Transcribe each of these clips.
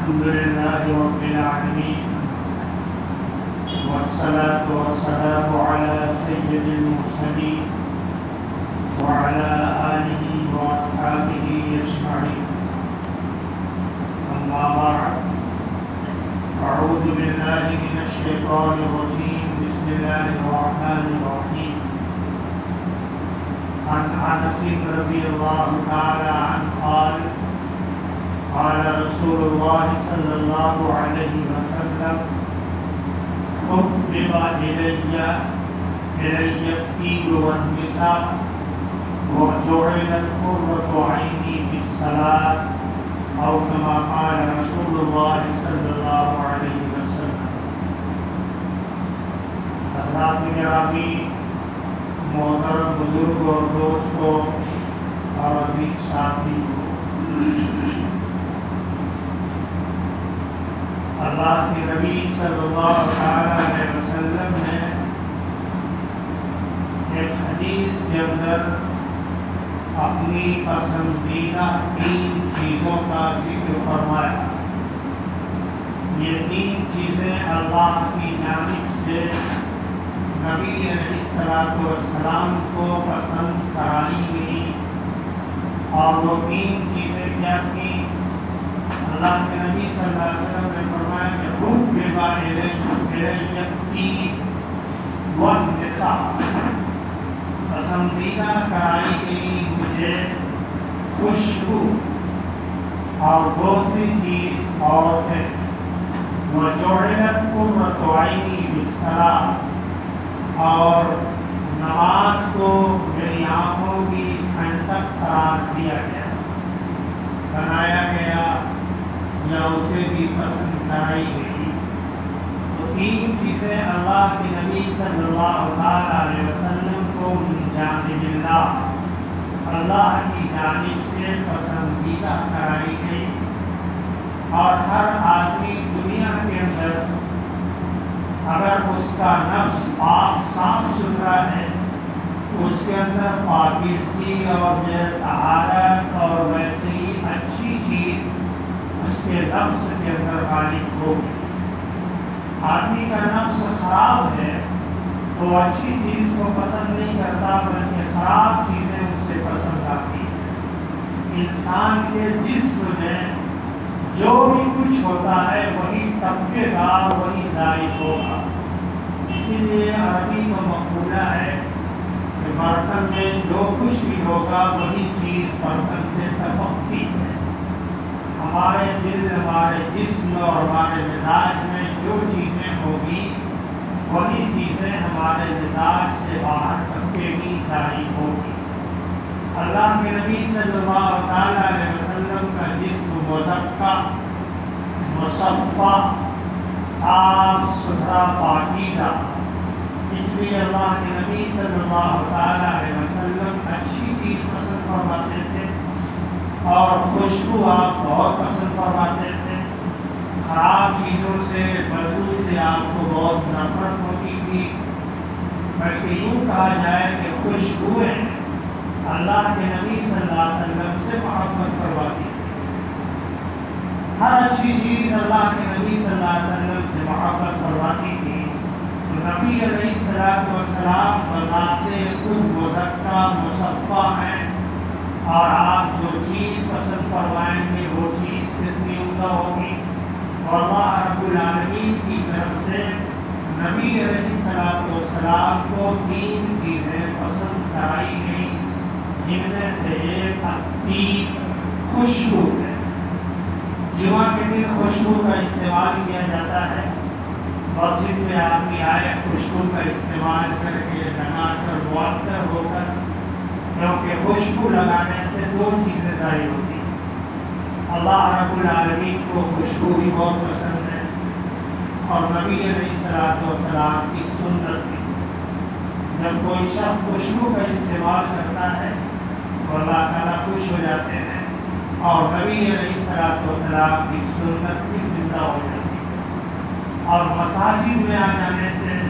الحمد لله رب العالمين والصلاة والسلام على سيد المرسلين وعلى آله وأصحابه أجمعين. أما بعد، أعوذ بالله من الشيطان الرجيم. بسم الله الرحمن الرحيم. عن أنس رضي الله تعالى عنه قال قال رسول الله صلى الله عليه وسلم: حبب إلي الطيب والنساء وجعلت قرة عيني في الصلاة، أو كما قال رسول الله صلى الله عليه وسلم. حضرات گرامی، محترم بزرگ اور دوستوں اور عزیز ساتھی، اللہ کے نبی صلی اللہ علیہ وسلم نے ایک حدیث کے اندر اپنی پسندیدہ 3 چیزوں کا ذکر فرمایا. یہ 3 چیزیں اللہ کی جانب سے نبی علیہ السلام کو پسند کرائی گئی. اور وہ 3 چیزیں کیا تھیں؟ اللہ کے نبی صلی اللہ علیہ وسلم نے فرمایا کہ حبب الی الطیب والنساء، پسندیدہ کرائی گئی مجھے خوشبو، اور دوسری چیز عورتیں. وجعلت قرۃ عینی بالصلاۃ، اور نماز کو میری آنکھوں کی ٹھنڈک قرار دیا گیا، بنایا گیا یا اسے بھی پسند کرائی گئی. تو 3 چیزیں اللہ کے نبی صلی اللہ علیہ وسلم کو من جانب اللہ کی جانب سے پسندیدہ کرائی گئی. اور ہر آدمی دنیا کے اندر اگر اس کا نفس پاک صاف ستھرا ہے تو اس کے اندر پاکیزگی اور طہارت اور ویسے ہی اچھی چیز اس کے نفس کے اندر غالب ہوگی. آدمی کا نفس خراب ہے تو اچھی چیز کو پسند نہیں کرتا، بلکہ خراب چیزیں اس سے پسند آتی ہیں. انسان کے جسم میں جو بھی کچھ ہوتا ہے وہی طبقے گا، وہی ظاہر ہوگا. اسی لیے عربی کا مقولہ ہے کہ برتن میں جو کچھ بھی ہوگا وہی چیز برتن سے ٹپکتی ہے. ہمارے دل، ہمارے جسم اور ہمارے مزاج میں جو چیزیں ہوگی وہی چیزیں ہمارے مزاج سے باہر ٹپکے گی، ظاہر ہوگی. اللہ کے نبی صلی اللہ علیہ وسلم کا جسم مزکہ، مصفہ، صاف ستھرا، پاکیزہ. اس لیے اللہ کے نبی صلی اللہ علیہ وسلم اچھی چیز پسند فرماتے تھے اور خوشبو آپ بہت پسند فرماتے تھے. خراب چیزوں سے، بدبو سے آپ کو بہت نفرت ہوتی تھی. بلکہ یوں کہا جائے کہ خوشبوئیں اللہ کے نبی صلی اللہ علیہ وسلم سے محبت کرواتی تھی. ہر اچھی چیز اللہ کے نبی صلی اللہ علیہ وسلم سے محبت کرواتی تھی. تو نبی علیہ السلام بذات خود مزکہ، مصفہ ہیں، اور آپ جو چیز پسند فرمائیں گے وہ چیز کتنی عمدہ ہوگی. اور اللہ رب العالمین کی طرف سے نبی علیہ السلام کو 3 چیزیں پسند کرائی گئیں، جن میں سے ایک طیب، خوشبو ہے. جمعہ کے دن خوشبو کا استعمال کیا جاتا ہے. مسجد میں آدمی آئے خوشبو کا استعمال کر کے لگا کر معطر ہو کر، کیونکہ خوشبو لگانے سے 2 چیزیں ظاہر ہوتی ہیں. اللہ رب العالمین کو خوشبو بھی بہت پسند ہے، اور نبی علیہ السلام کی سنت بھی. جب کوئی شخص خوشبو کا استعمال کرتا ہے تو اللہ تعالیٰ خوش ہو جاتے ہیں، اور نبی علیہ السلام کی سنت بھی زندہ ہو جاتی ہے. اور مساجد میں آ جانے سے،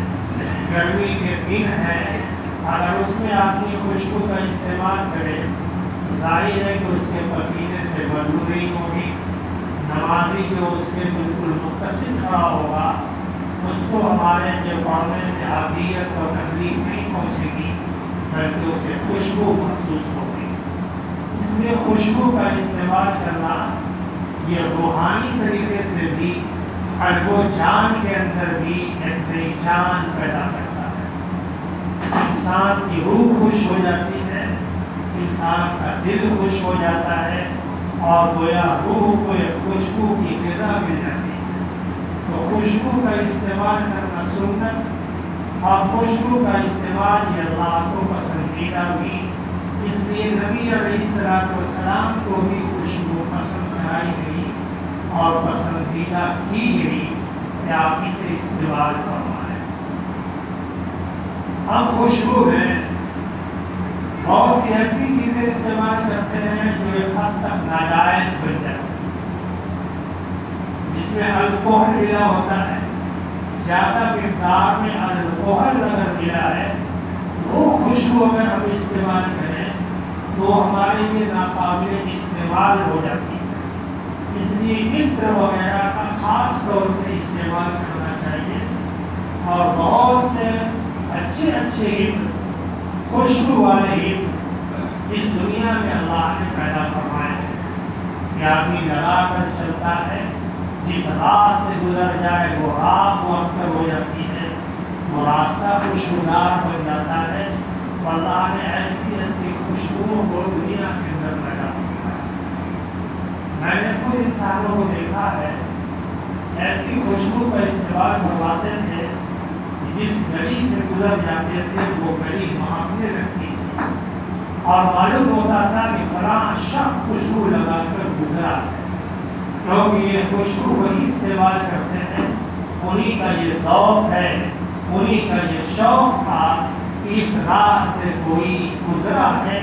گرمی کے دن ہے، اگر اس میں آدمی خوشبو کا استعمال کرے ظاہر ہے کہ اس کے پسینے سے بدبو نہیں ہوگی، نمازی جو اس کے بالکل متصل کھڑا ہوگا اس کو ہمارے جو پڑھنے سے اذیت اور تکلیف نہیں پہنچے گی بلکہ اسے خوشبو محسوس ہوگی۔ اس لیے خوشبو کا استعمال کرنا یہ روحانی طریقے سے بھی قلب و جان کے اندر بھی ایک نئی جان پیدا کرتا ہے۔ انسان کی روح خوش ہو جاتی ہے، انسان کا دل خوش ہو جاتا ہے اور گویا روح کو ایک خوشبو کی غذا مل جاتی ہے۔ تو خوشبو کا استعمال کرنا سنت اور خوشبو کا استعمال یہ اللہ کو پسندیدہ بھی، اس لیے نبی علیہ السلام کو بھی خوشبو پسند کرائی گئی اور پسندیدہ کی گئی کہ آپ اسے استعمال فرمائیں۔ ہم خوشبو میں بہت سی ایسی چیزیں استعمال کرتے ہیں جو ایک حد تک ناجائز بن جاتی ہیں، جس میں الکوہل ملا ہوتا ہے، زیادہ مقدار میں الکوہل اگر ملا ہے وہ خوشبو اگر ہم استعمال کریں تو ہمارے لیے ناقابل استعمال ہو جاتی ہے۔ اس لیے عطر وغیرہ کا خاص طور سے استعمال کرنا چاہیے، اور بہت سے اچھے عطر، خوشبو والے عطر اس دنیا میں اللہ نے پیدا فرمائے ہیں کہ آدمی لگا کر چلتا ہے، جس راہ سے گزر جائے وہ راہ معطر ہو جاتی ہے، وہ راستہ خوشبودار بن جاتا ہے۔ اللہ نے ایسی ایسی خوشبوؤں کو دنیا کے اندر پیدا کیا ہے۔ میں نے خود انسانوں کو دیکھا ہے ایسی خوشبو کا استعمال کرواتے تھے، جس گلی سے گزر جاتے تھے وہ گلی مہکنے لگتی تھی اور معلوم ہوتا تھا کہ فلاں شخص خوشبو لگا کر گزرا ہے، کیونکہ یہ خوشبو وہی استعمال کرتے ہیں، انہی کا یہ ذوق ہے، انہی کا یہ شوق تھا کہ اس راہ سے کوئی گزرا ہے،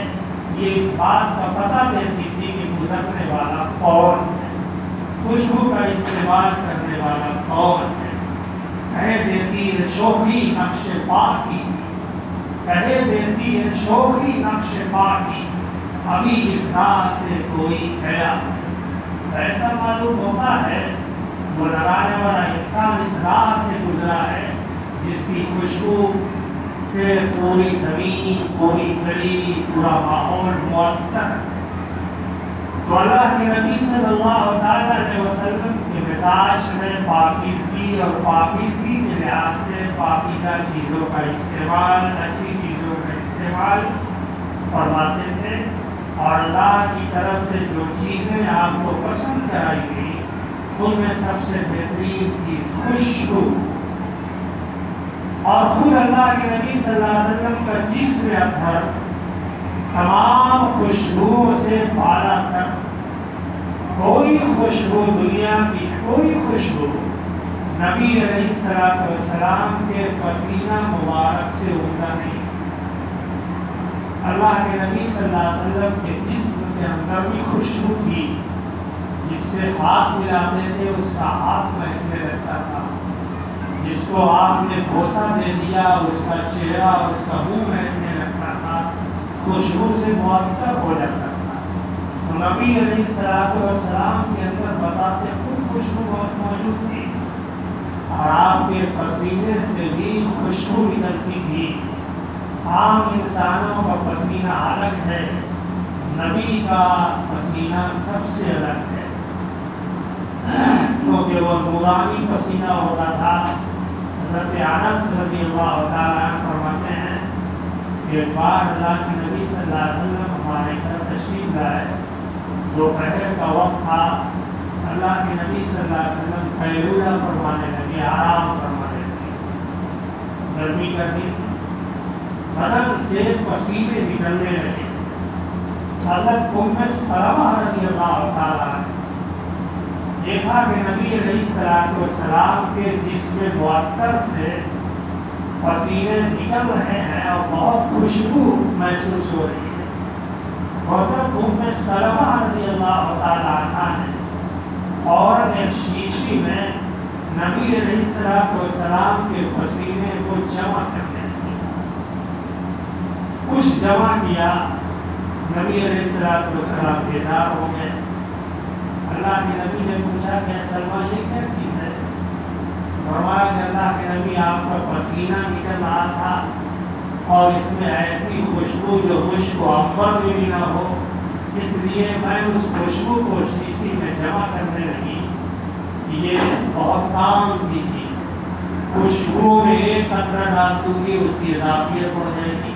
یہ اس بات کا پتہ دیتی تھی کہ گزرنے والا کون ہے، خوشبو کا استعمال کرنے والا کون ہے۔ کہہ دیتی ہے شوخی نقش پاکی، کہہ دیتی ہے شوخی نقش پاکی، ابھی اس راہ سے کوئی گیا۔ ایسا معلوم ہوتا ہے وہ لگانے والا انسان اس راہ سے گزرا ہے جس کی خوشبو سے پوری زمین، پوری گلی، پورا ماحول معطر ہے۔ تو اللہ کے نبی صلی اللہ علیہ وسلم کے مزاج میں پاکیزگی اور پاکیزگی کے لحاظ سے پاکیزہ چیزوں کا استعمال، اچھی چیزوں کا استعمال فرماتے تھے، اور اللہ کی طرف سے جو چیزیں آپ کو پسند کرائی گئی ان میں سب سے بہترین چیز خوشبو، اور خود اللہ کے نبی صلی اللہ علیہ وسلم کا جسم اطہر تمام خوشبوؤں سے بالا تر، کوئی خوشبو دنیا کی کوئی خوشبو نبی علیہ السلام کے پسینہ مبارک سے عمدہ نہیں۔ اللہ کے نبی صلی اللہ علیہ وسلم کے جسم کے اندر بھی خوشبو تھی، جس سے ہاتھ ملاتے تھے اس کا ہاتھ مہکنے لگتا تھا، جس کو آپ نے بوسہ دے دیا اس کا چہرہ، اس کا منہ مہکنے لگتا تھا، خوشبو سے معطر ہو جاتا تھا۔ تو نبی علیہ السلام کے اندر بذات خود خوشبو بہت موجود تھی، اور آپ کے پسینے سے بھی خوشبو نکلتی تھی۔ عام انسانوں کا پسینہ الگ ہے، نبی کا پسینہ سب سے الگ ہے، کیونکہ وہ نورانی پسینہ ہوتا تھا۔ حضرت انس رضی اللہ تعالیٰ عنہ فرماتے ہیں کہ ایک بار اللہ کے نبی صلی اللہ علیہ وسلم ہمارے گھر تشریف لائے، دوپہر کا وقت تھا، اللہ کے نبی صلی اللہ علیہ وسلم قیلولہ فرمانے لگے، آرام فرمانے لگے، گرمی کا دن، بدن سے پسینے نکلنے لگے۔ حضرت ام سلمہ رضی اللہ تعالیٰ عنہ دیکھا کہ نبی علیہ السلام کے جسم معطر سے پسینے نکل رہے ہیں اور بہت خوشبو محسوس ہو رہی ہے۔ حضرت ام سلمہ رضی اللہ تعالیٰ عنہ نے اور ایک شیشی میں نبی علیہ السلام کے پسینے کو جمع کرنے لگی، کچھ جمع کیا، نبی علیہ السلام بیدار ہو گئے۔ اللہ کے نبی نے پوچھا بھی آپ کا پسینہ نکل رہا تھا اور اس میں ایسی خوشبو جو مشک و عنبر میں بھی نہ ہو، اس لیے میں اس خوشبو کو شیشی میں جمع کرنے لگی۔ یہ بہت کام کی چیز ہے، خوشبو میں ایک قطرہ ڈال دوں گی اس کی اضافیت بڑھ جائے گی،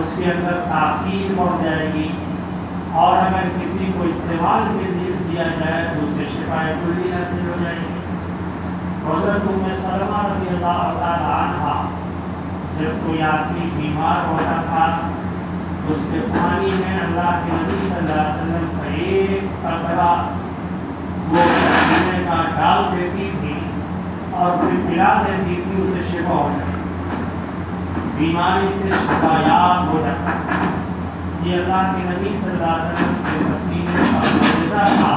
اس کے اندر تاثیر بڑھ جائے گی، اور اگر کسی کو استعمال کے لیے دیا جائے تو اسے شفائے کلی حاصل ہو جائے گی۔ حضرت ام سلمہ رضی اللہ تعالی عنہا جب کوئی آدمی بیمار ہوتا تھا تو اس کے پانی میں اللہ کے نبی صلی اللہ علیہ وسلم کا ایک قطرہ وہ پینے کا ڈال دیتی تھی اور پھر پلا دیتی تھی، اسے شفا ہو جاتی، بیماری سے شفا یاب ہو جاتا۔ یہ اللہ کے نبی صلی اللہ علیہ وسلم کے پسینے کا معجزہ تھا،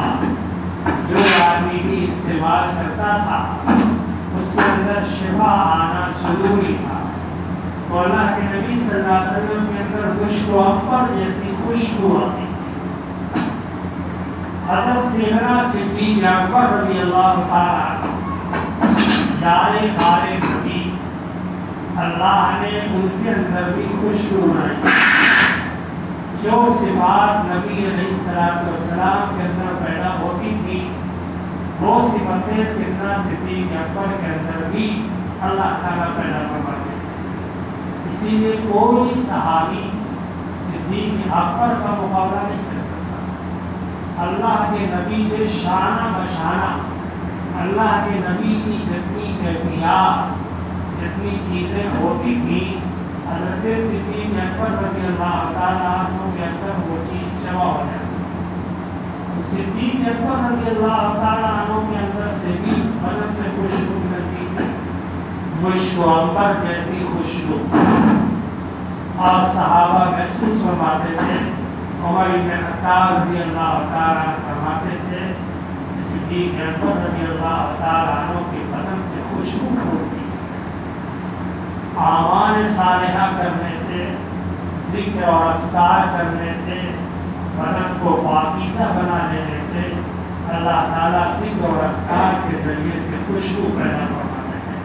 جو آدمی بھی استعمال کرتا تھا اس کے اندر شفا آنا ضروری تھا۔ تو اللہ کے نبی صلی اللہ علیہ وسلم کے اندر مشک و عنبر جیسی خوشبو آتی۔ حضرت سیدنا صدیق اکبر رضی اللہ تعالیٰ یارے ہارے نبی، اللہ نے ان کے اندر بھی خوشبو بنائی۔ جو صفات نبی علیہ السلام کے اندر پیدا ہوتی تھی وہ صفتیں سیدنا صدیق اکبر کے اندر بھی اللہ تعالیٰ پیدا کرواتے تھے۔ اسی لیے کوئی صحابی صدیق اکبر کا مقابلہ نہیں کر سکتا۔ اللہ کے نبی کے شانہ بشانہ، اللہ کے نبی کی جتنی کیفیات، جتنی چیزیں ہوتی تھیں، حضرت صدیق اکبر رضی اللہ تعالیٰ عنہ کے اندر وہ چیز جمع ہو جاتی۔ صدیق اکبر رضی اللہ تعالیٰ عنہ کے اندر سے بھی بدن سے خوشبو ملتی تھی، مشک و عنبر جیسی خوشبو، اور صحابہ محسوس فرماتے تھے۔ عمر بن خطاب رضی اللہ تعالیٰ عنہ فرماتے تھے صدیق اکبر رضی اللہ تعالیٰ عنہ کے بدن سے خوشبو پھوٹتی۔ اعمال صالحہ کرنے سے، ذکر اور اذکار کرنے سے، بدن کو پاکیزہ بنا دینے سے اللہ تعالیٰ ذکر اور اذکار کے ذریعے سے خوشبو پیدا فرماتے ہیں۔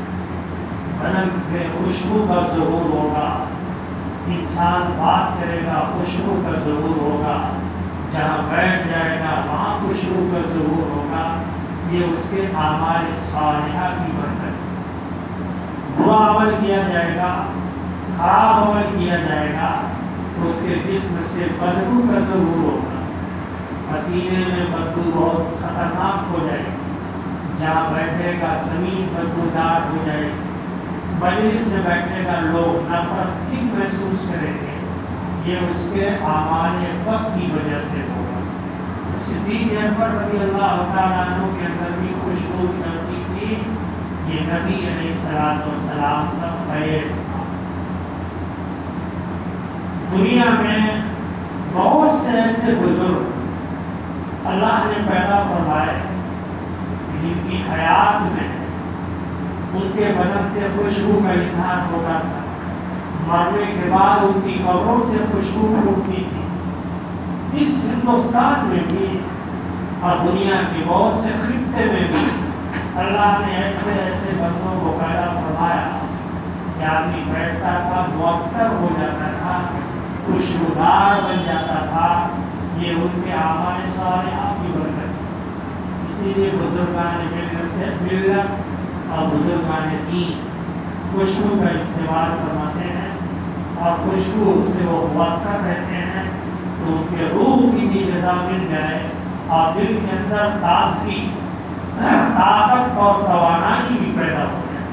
بدن میں خوشبو کا ظہور ہوگا، انسان بات کرے گا خوشبو کا ظہور ہوگا، جہاں بیٹھ جائے گا وہاں خوشبو کا ظہور ہوگا۔ یہ اس کے اعمال صالحہ کی برکت سے۔ برا عمل کیا جائے گا، خراب عمل کیا جائے گا تو اس کے جسم سے بدبو کا ظہور ہوگا، پسینے میں بدبو بہت خطرناک ہو جائے گی، جہاں بیٹھے گا زمین بدبودار ہو جائے گی، مجلس میں بیٹھے گا لوگ نفرت ٹھیک محسوس کریں گے۔ یہ اس کے اعمال وقت کی وجہ سے ہوگا۔ صدیق اکبر رضی اللہ تعالیٰ عنہ کے اندر بھی خوشبو نکلتی تھی۔ یہ نبی علیہ السلام کا فیض تھا۔ دنیا میں بہت سے ایسے بزرگ اللہ نے پیدا فرمائے جن کی حیات میں ان کے بدن سے خوشبو کا اظہار ہوتا تھا، مرنے کے بعد ان کی قبروں سے خوشبو پھوٹتی تھی۔ اس ہندوستان میں بھی اور دنیا کے بہت سے خطے میں بھی اللہ نے ایسے ایسے بندوں کو پیدا فرمایا کہ آدمی بیٹھتا تھا معطر ہو جاتا تھا، خوشبودار بن جاتا تھا۔ یہ ان کے اعمال صالحہ کی برکت ہے۔ اسی لیے بزرگان ملت اور بزرگان دین خوشبو کا استعمال فرماتے ہیں، اور خوشبو سے وہ معطر رہتے ہیں تو ان کے روح کی بھی غذا مل جائے اور دل کے اندر تازگی، طاقت اور توانائی بھی پیدا ہو جائے۔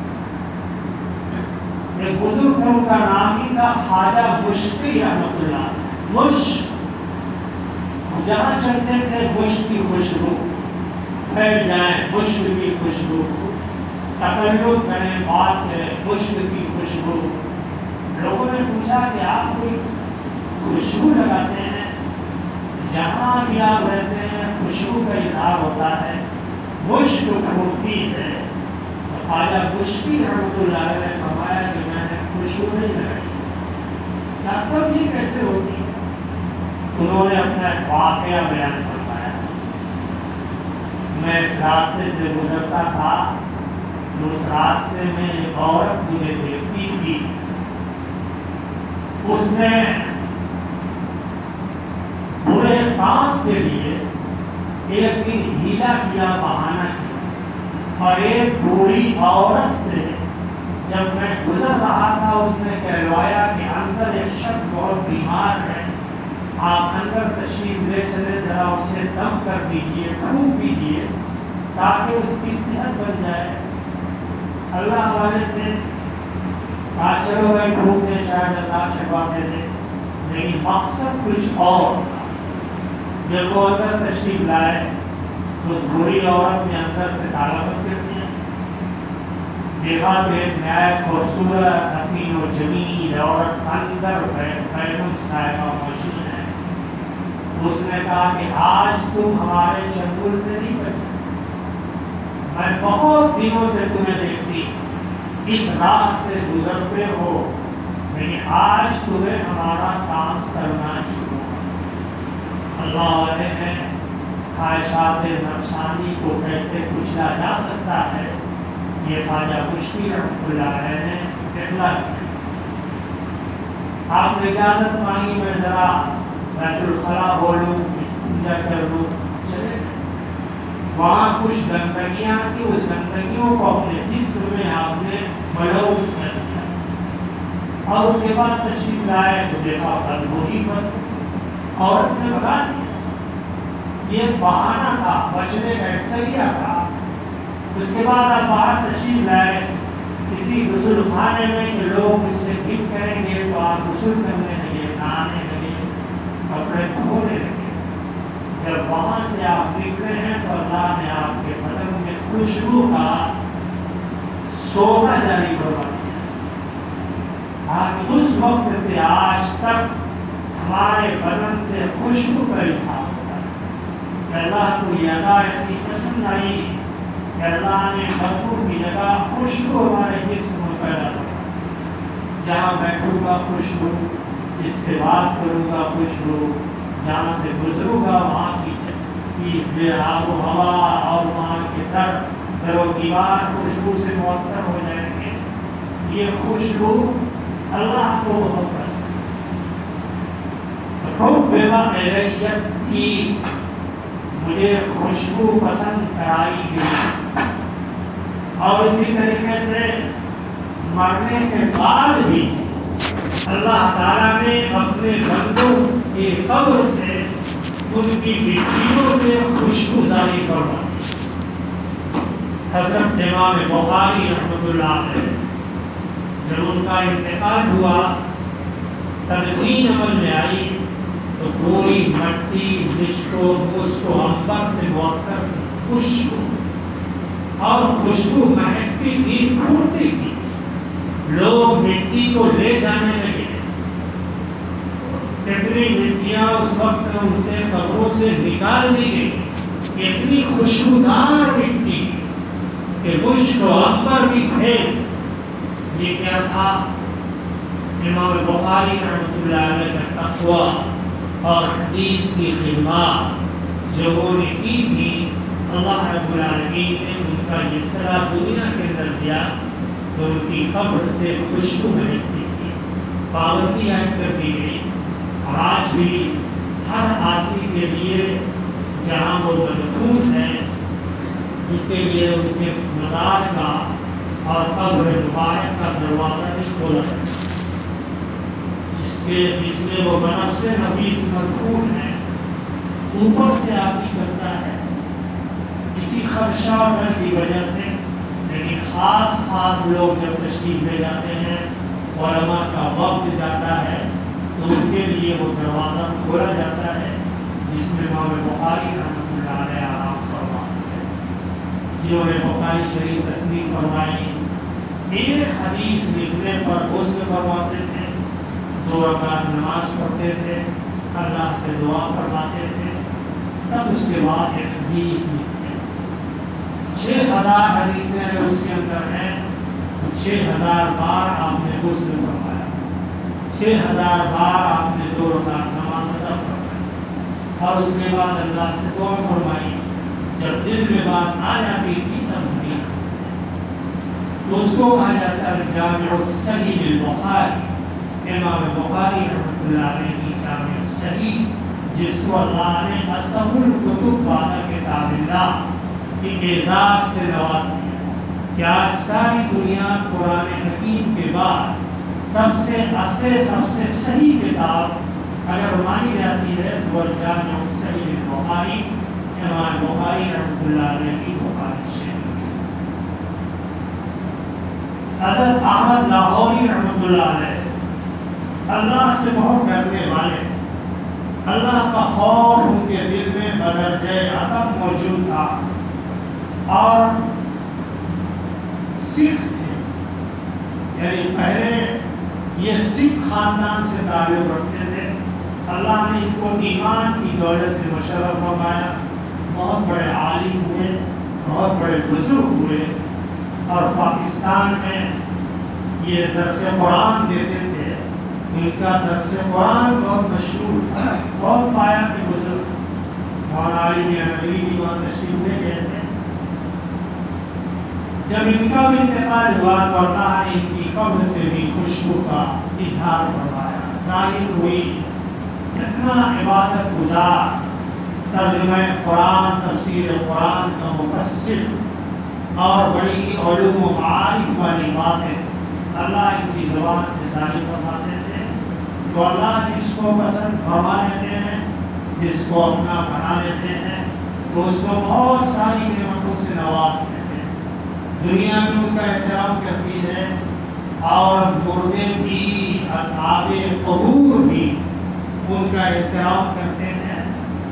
ایک بزرگ تھا، ان کا نام ہی تھا خواجہ مشفی رحمۃ اللہ۔ مشک جہاں چلتے تھے مشک کی خوشبو، بیٹھ جائیں مشک کی خوشبو، تکلم کریں بات کریں مشک کی خوشبو۔ لوگوں نے پوچھا کہ آپ کوئی خوشبو لگاتے ہیں؟ جہاں بھی آپ رہتے ہیں خوشبو کا اظہار ہوتا ہے، مشک پھوٹتی ہے۔ خواجہ مشفی رحمۃ اللہ علیہ نے فرمایا کہ میں نے خوشبو نہیں لگائی۔ تب یہ کیسے ہوتی؟ انہوں نے اپنا ایک واقعہ بیان فرمایا۔ میں اس راستے سے گزرتا تھا اس راستے میں ایک عورت مجھے دیکھتی تھی، اس نے برے کام کے لیے ایک دن ہیلا کیا، بہانہ کیا، اور ایک بوڑھی عورت سے جب میں گزر رہا تھا اس نے کہلوایا کہ اندر ایک شخص بہت بیمار ہے، آپ اندر تشریف لے چلے، ذرا اسے دم کر دیجیے، پھونک دیجیے تاکہ اس کی صحت بن جائے۔ اللہ والے تھے، کہا چلو بھائی پھونک دیں، شاید اللہ شفا دے دے، لیکن مقصد کچھ اور تھا۔ جب وہ اندر تشریف لائے تو اس بوڑھی عورت نے اندر سے تالا بند کر دیا، دیکھا کہ ایک نہایت خوبصورت حسین و جمیل عورت اندر بیگم صاحبہ موجود ہے۔ اس نے کہا کہ آج تم ہمارے چنگل سے نہیں بچ سکتے، میں بہت دنوں سے تمہیں دیکھتی، اس راہ سے گزرتے ہو، لیکن آج تمہیں ہمارا کام کرنا ہی ہوگا۔ اللہ والے ہیں، خواہشات نفسانی کو کیسے کچلا جا سکتا ہے، یہ خواجہ مشتی رحمۃ اللہ علیہ نے اطلاع کیا۔ آپ نے اجازت مانگی میں ذرا بیت الخلا ہو لوں، استنجا کر لوں، چلے وہاں کچھ گندگیاں تھیں، اس گندگیوں کو اپنے جسم میں آپ نے ملوث کر دیا، اور اس کے بعد تشریف لائے تو دیکھا بدبو ہی بد، عورت نے بتا دیا یہ بہانہ تھا، بچنے کا ایک ذریعہ تھا۔ اس کے بعد آپ باہر تشریف لائے کسی غسل خانے میں کہ لوگ اس سے ٹھیک کریں گے، تو آپ غسل کرنے لگے، نہانے لگے، کپڑے دھونے لگے۔ جب وہاں سے آپ نکلے ہیں تو اللہ نے آپ کے بدن میں خوشبو کا سونا جاری کروا دیا۔ آج اس وقت سے آج تک ہمارے بدن سے خوشبو کا اظہار ہوتا ہے کہ اللہ کو یہ ادا اتنی پسند آئی کہ اللہ نے بدبو کی جگہ خوشبو ہمارے جسم میں پیدا کیا۔ جہاں بیٹھوں گا خوشبو، جس سے بات کروں گا خوشبو، جہاں سے گزروں گا وہاں کی آب و ہوا اور وہاں کے در و دیوار خوشبو سے معطر ہو جائیں گے۔ یہ خوشبو اللہ کو بہت پسند ہے۔ حب الیت تھی، مجھے خوشبو پسند کرائی گئی، اور اسی طریقے سے مرنے کے بعد بھی اللہ تعالیٰ نے اپنے بندوں کی قبر سے ان کی مٹیوں سے خوشبو جاری کروا دی۔ حضرت امام بخاری رحمۃ اللہ علیہ جب ان کا انتقال ہوا، تدفین عمل میں آئی تو پوری مٹی مشک و عنبر سے معطر خوشبو، اور خوشبو مہکتی تھی، پھوٹتی تھی، لوگ مٹی کو لے جانے لگے۔ اتنی مٹیاں اس وقت ان سے قبروں سے نکال لی گئی، اتنی خوشبودار مٹی کہ مشک و عنبر بھی تھے۔ یہ کیا تھا؟ امام بخاری رحمۃ اللہ علیہ کا تقویٰ اور حدیث کی خدمات جو انہوں نے کی تھی، اللہ رب العالمین نے ان کا یہ صلاح دنیا کے اندر دیا تو ان کی قبر سے خوشبو مہکتی تھی۔ پابندی عائد کر دی گئی، اور آج بھی ہر آدمی کے لیے جہاں وہ مدفون ہیں ان کے لیے ان کے مزار کا اور قبر مبارک کا دروازہ نہیں کھولا جاتا، جس میں وہ بنفس نفیس مدفون ہے، اوپر سے آدمی کرتا ہے اسی خدشہ اور ڈر کی وجہ سے، لیکن خاص لوگ جب تشریف لے جاتے ہیں، علماء کا وقت جاتا ہے تو ان کے لیے وہ دروازہ کھولا جاتا ہے، جس میں امام بخاری رحمۃ اللہ علیہ آرام فرماتے ہیں، جنہوں نے بخاری شریف تصنیف فرمائی۔ ایک حدیث لکھنے پر غسل فرماتے تھے، 2 رکعت نماز پڑھتے تھے، اللہ سے دعا فرماتے تھے، تب اس کے بعد ایک حدیث لکھتے ہیں۔ 6000 حدیثیں اگر اس کے اندر ہیں تو 6000 بار آپ نے غسل فرمایا، 6000 بار آپ نے 2 رکعت نماز ادا فرمائی، اور اس کے بعد اللہ سے دعا فرمائی۔ جب دل میں بات آ جاتی تھی تب حدیث، تو اس کو کہا جاتا ہے جامع الصحیح البخاری، امام بخاری رحمۃ اللہ علیہ کی جامع الصحیح، جس کو اللہ نے اصح الکتب والا کتاب اللہ کی اعزاز سے نواز دیا کہ آج ساری دنیا قرآن حکیم کے بعد سب سے صحیح کتاب اگر مانی جاتی ہے تو جامع الصحیح البخاری، امام بخاری رحمۃ اللہ علیہ کی بخاری شریف۔ حضرت احمد لاہوری رحمۃ اللہ علیہ اللہ سے بہت ڈرنے والے، اللہ کا خوف ان کے دل میں بدرجہ ادب موجود تھا، اور سکھ تھے، یعنی پہلے یہ سکھ خاندان سے تعلق رکھتے تھے۔ اللہ نے ان کو ایمان کی دولت سے مشرف فرمایا، بہت بڑے عالم ہوئے، بہت بڑے بزرگ ہوئے، اور پاکستان میں یہ درس قرآن دیتے تھے۔ ان کا درس قرآن بہت مشہور تھا، بہت پایا کہ بزرگ مولانا علی میاں ندوی بھی وہاں تشریف لے گئے تھے۔ جب ان کا بھی انتقال ہوا تو اللہ نے ان کی قبر سے بھی خوشبو کا اظہار فرمایا، ظاہر ہوئی اتنا عبادت گزار، ترجمہ قرآن، تفسیر قرآن کا مفسر اور بڑی علوم و معارف والی باتیں اللہ ان کی زبان سے ظاہر فرماتے تھے۔ تو اللہ جس کو پسند فرما لیتے ہیں، جس کو اپنا بنا لیتے ہیں، تو اس کو بہت ساری نعمتوں سے نوازتے ہیں۔ دنیا میں ان کا احترام کرتی ہے، اور مردے بھی، اصحاب قبور بھی ان کا احترام کرتے ہیں،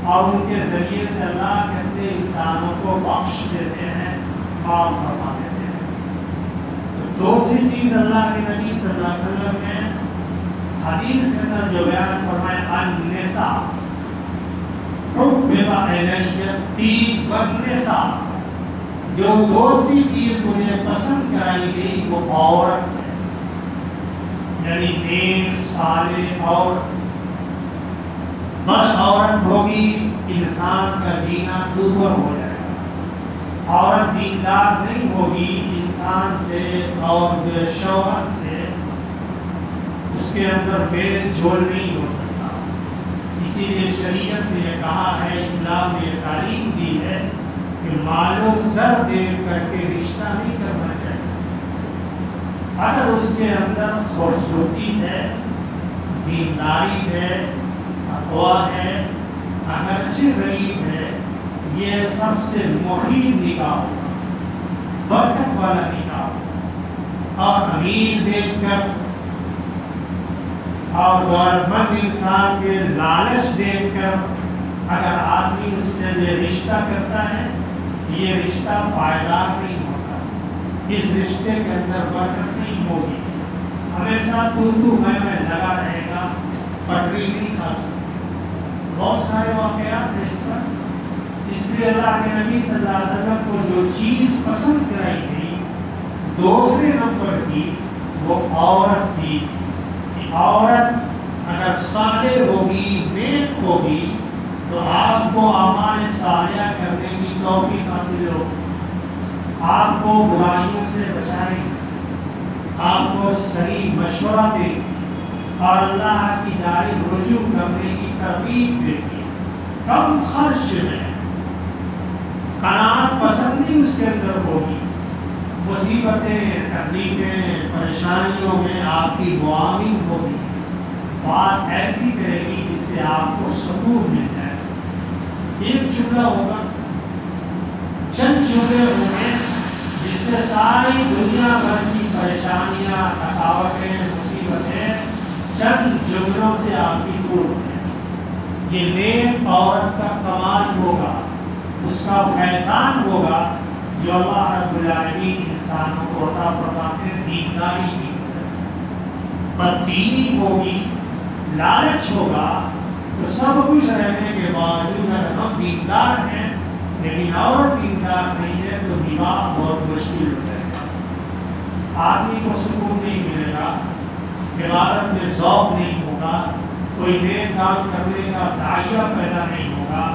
اور ان کے ذریعے سے اللہ کہتے انسانوں کو بخش دیتے ہیں، معاف فرما دیتے ہیں۔ تو دوسری چیز اللہ کے نبی صلی اللہ علیہ وسلم نے حدیث کے اندر جو بیان فرمایا، النساء حبب الیہ الطیب والنساء، جو دوسری چیز مجھے پسند کرائی گئی وہ عورت ہے، یعنی نیک صالح عورت۔ بد عورت ہوگی انسان کا جینا دوبر ہو جائے گا، عورت دیندار نہیں ہوگی انسان سے اور شوہر سے اس کے اندر میل جول نہیں ہو سکتا۔ اسی لیے شریعت نے یہ کہا ہے، اسلام نے یہ تعلیم دی ہے کہ مال و زر دے کر کے رشتہ نہیں کرنا چاہیے۔ اگر اس کے اندر خوبصورتی ہے، دینداری ہے، تقویٰ ہے، اگرچہ غریب ہے، یہ سب سے مفید نکاح ہوگا، برکت والا نکاح ہوگا۔ اور امیر دیکھ کر اور دولت مند انسان کے لالچ دیکھ کر اگر آدمی اس سے یہ رشتہ کرتا ہے، یہ رشتہ پائیدار نہیں ہوتا، اس رشتے کے اندر برکت نہیں ہوگی، ہمیشہ تو میں لگا رہے گا، پٹری نہیں کھا سکتی۔ بہت سارے واقعات ہیں اس پر۔ اس لیے اللہ کے نبی صلی اللہ علیہ وسلم کو جو چیز پسند کرائی گئی دوسرے نمبر کی وہ عورت تھی۔ عورت اگر صالح ہوگی، نیک ہوگی، تو آپ کو اعمال صالحہ کرنے کی توفیق حاصل ہوگی، آپ کو برائیوں سے بچائے گی، آپ کو صحیح مشورہ دے گی، اور اللہ کی جانب رجوع کرنے کی ترغیب دے گی۔ کم خرچ میں قناعت پسندی اس کے اندر ہوگی، مصیبتیں، تکلیفیں، پریشانیوں میں آپ کی معاون ہوگی، بات ایسی کرے گی جس سے آپ کو سکون مل جائے۔ ایک جملہ ہوگا، چند جملے ہوں گے جس سے ساری دنیا بھر کی پریشانیاں، تھکاوٹیں، مصیبتیں چند جملوں سے آپ کی دور ہو جائیں۔ یہ نیک عورت کا کمال ہوگا، اس کا فیضان ہوگا جو اللہ رب العالمین انسانوں کو عطا فرماتے ہیں دینداری کی وجہ سے۔ بددینی ہوگی، لالچ ہوگا، تو سب کچھ رہنے کے باوجود اگر ہم دیندار ہیں لیکن عورت دیندار نہیں ہے تو نباہ بہت مشکل ہو جائے گا، آدمی کو سکون نہیں ملے گا، عبادت میں ذوق نہیں ہوگا، کوئی نیک کام کرنے کا داعیہ پیدا نہیں ہوگا،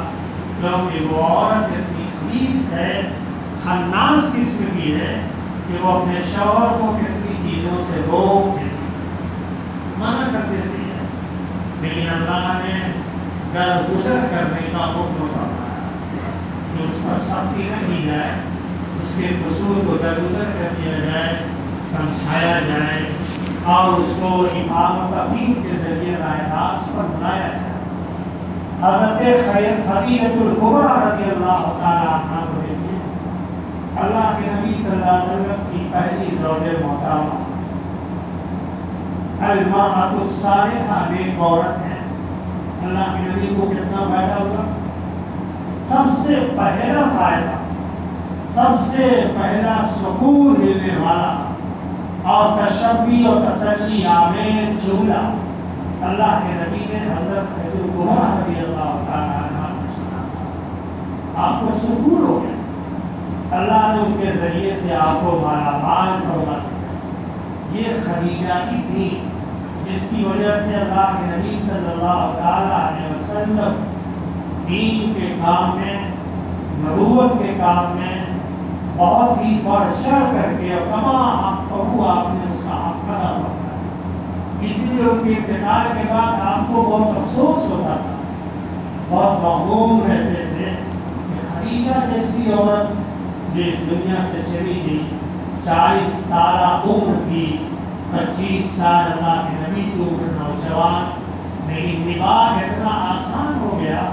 کیونکہ وہ عورت اتنی خبیث ہے، خناس قسم کی ہے کہ وہ اپنے شوہر کو کتنی چیزوں سے روک دیتے منع کر دیتے ہیں، لیکن اللہ نے درگزر کرنے کا حکم فرمایا کہ اس پر سختی نہ کی جائے، اس کے قصور کو درگزر کر دیا جائے، سمجھایا جائے اور اس کو امام و تفہیم کے ذریعے راہ راست پر بلایا جائے۔ حضرت خدیجہ الکبریٰ رضی اللہ تعالیٰ عنہا کو دیکھیں، اللہ کے نبی صلی اللہ علیہ وسلم کی پہلی زوج محترمہ، المرأۃ الصالحہ، نیک عورت ہے۔ اللہ کے نبی کو کتنا فائدہ ہوا؟ سب سے پہلا فائدہ، سب سے پہلا سکون ملنے والا اور تشفی اور تسلی آمیز جملہ اللہ کے نبی نے حضرت الکبریٰ رضی اللہ تعالیٰ عنہا سے سنا۔ آپ کو سکون ہو گیا، اللہ نے ان کے ذریعے سے آپ کو مالا مال فرما دیا۔ یہ خدیجہ ہی تھی جس کی وجہ سے اللہ کے نبی صلی اللہ تعالیٰ علیہ وسلم دین کے کام میں، نبوت کے کام میں بہت ہی بڑھ چڑھ کر کے اور کما حق کہو آپ نے اس کا حق ادا فرمایا۔ اسی لیے ان کے انتقال کے بعد آپ کو بہت افسوس ہوتا تھا، بہت مغموم رہتے تھے کہ خدیجہ جیسی عورت جو اس دنیا سے چلی گئی، 40 سالہ عمر کی، 25 سال اللہ کے نبی کی عمر، نوجوان، لیکن نباہ اتنا آسان ہو گیا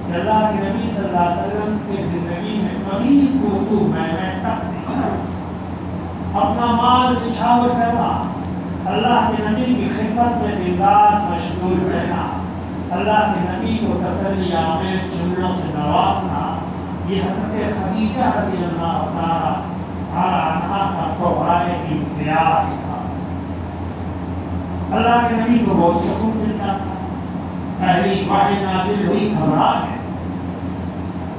کہ اللہ کے نبی صلی اللہ علیہ وسلم کی زندگی میں کبھی تو میں تک نہیں، اپنا مال نچھاور کرنا، اللہ کے نبی کی خدمت میں دن رات مشغول رہنا، اللہ کے نبی کو تسلی آمیز جملوں سے نوازنا، یہ حضرت خدیجہ رضی اللہ تعالیٰ عنہا کا توحرائے امتیاز تھا۔ اللہ کے نبی کو بہت سکون ملتا تھا۔ پہلی وحی نازل ہوئی، گھبرا گئے۔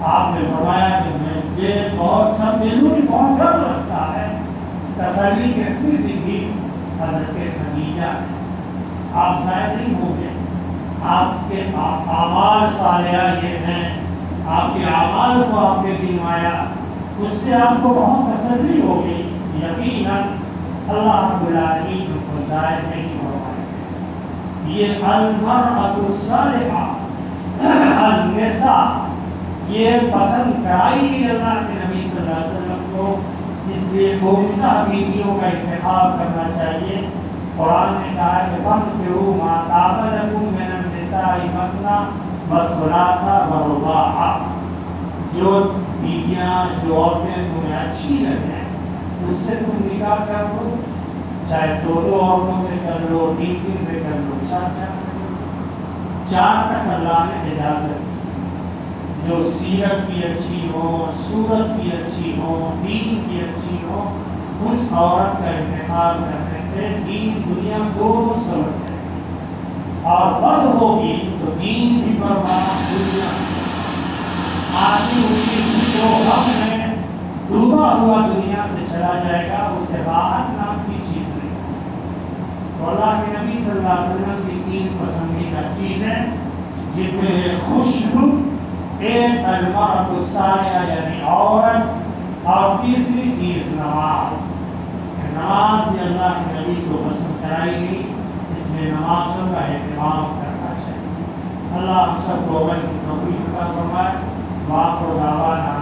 آپ نے فرمایا کہ مجھے بہت سب دلوں میں بہت ڈر لگتا ہے۔ تسلی کس نے دی تھی؟ حضرت خدیجہ نے۔ آپ ضائع نہیں ہو گئے، آپ کے اعمال صالحہ یہ ہیں، آپ کے اعمال کو آپ نے گنوایا، اس سے آپ کو بہت تسلی ہو گئی۔ یقیناً اللہ رب العالمین کو ضائع نہیں فرمائے گے۔ یہ المرأۃ الصالحہ، النساء، یہ پسند کرائی گئی اللہ کے نبی صلی اللہ علیہ وسلم کو، اس لیے گھومتا بیویوں کا انتخاب کرنا چاہیے۔ قرآن نے کہا کہ فانکحوا ما طاب لکم من النساء مثنی وثلاث ورباع، جو بیویاں، جو عورتیں تمہیں اچھی لگیں اس سے تم نکاح کر لو، چاہے 2 عورتوں سے کر لو، 3 سے کر لو، 4 سے کر لو، 4 تک اللہ نے اجازت دی۔ جو سیرت کی اچھی ہو، صورت کی اچھی ہو، دین کی اچھی ہو، اس عورت کا انتخاب کرنے سے دین دنیا دونوں سمجھ جائے، اور بد ہوگی تو دین بھی برباد، دنیا آدمی اس جو غم میں ڈوبا ہوا دنیا سے چلا جائے گا، اسے راحت نام کی چیز نہیں۔ تو اللہ کے نبی صلی اللہ علیہ وسلم کی 3 پسندیدہ چیزیں جن میں ہے خوشبو، ایک المرأۃ الصالحہ یعنی عورت، اور تیسری چیز نماز۔ نماز یہ اللہ کے نبی کو پسند کرائی گئی، اس میں نمازوں کا اہتمام کرنا چاہیے۔ اللہ ہم سب کو عمل کی توفیق عطا فرمائے۔ وآخر دعوانا